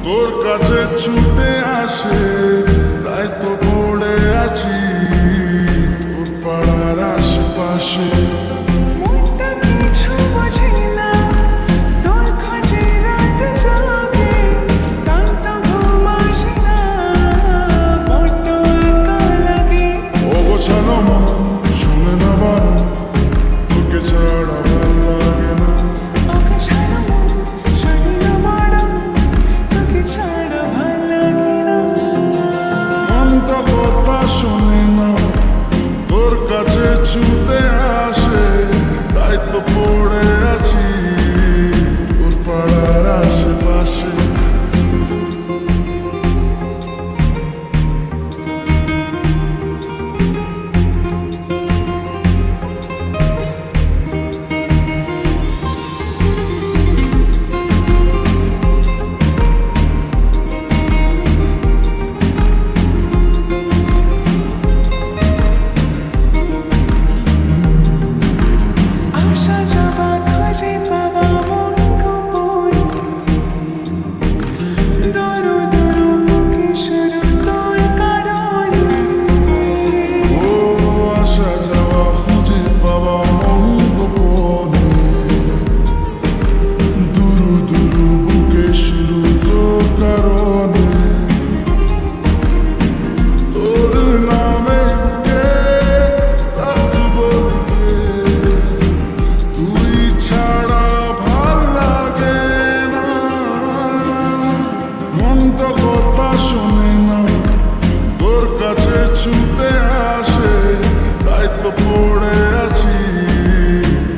তোর কাছে ছুটে আসে, তাই তো পড়ে আছি তোর পাড়ার আশেপাশে। মনটা কিছু বোঝে না, তোর খোঁজে রাত জাগে, তাই তো ঘুম আসে না, বড্ড একা লাগে। অগোছালো মন শুনে না বারণ, তোকে ছাড়া ভাল লাগে না। ওকে ছাড়া মন শুনি না বারণ, তোকে ছাড়া ভাল লাগে না। মনটা কথা শোনে না, তোর কাছে ছুটে আসে, তাই তো পড়ে আছি তোর পাড়ার আশেপাশে। আসা যাওয়া খোঁজে পাওয়া মন গোপনে, দূরু দূরু বুকে শুরু তোর কারণে। ও আসা যাওয়া খুঁজে পাওয়া মন গোপনে, দুরু দুরু বুকে শুরু তোর কারণে। তোর নামে বুকে রাখবো লিখে, তুই ছাড়া ভাল লাগে না। মনটা কথা শোনে না, তোর কাছে ছুটে আসে, তাই তো পড়ে আছি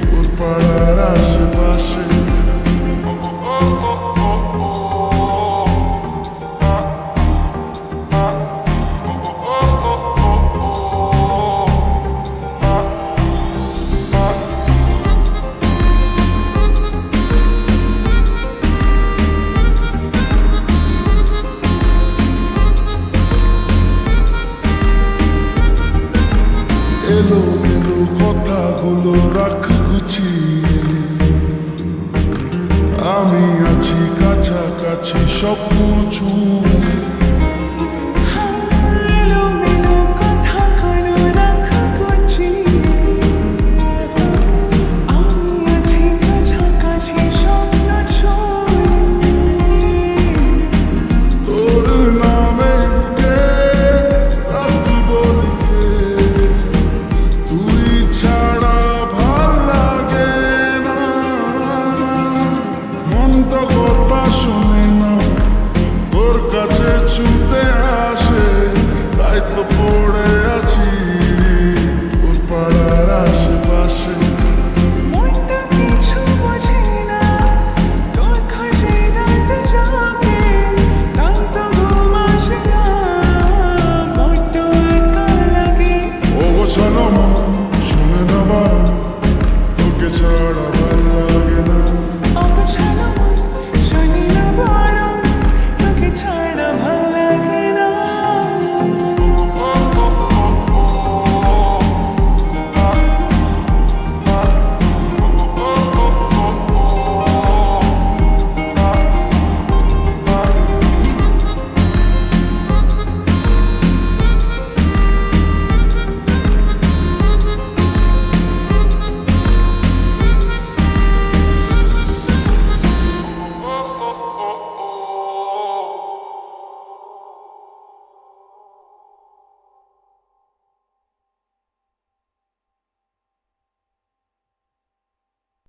তোর পাড়ার আশেপাশে। এলো মেলো কথাগুলো রাখ গুছিয়ে, আমি আছি কাছাকাছি স্বপ্ন ছুঁয়ে।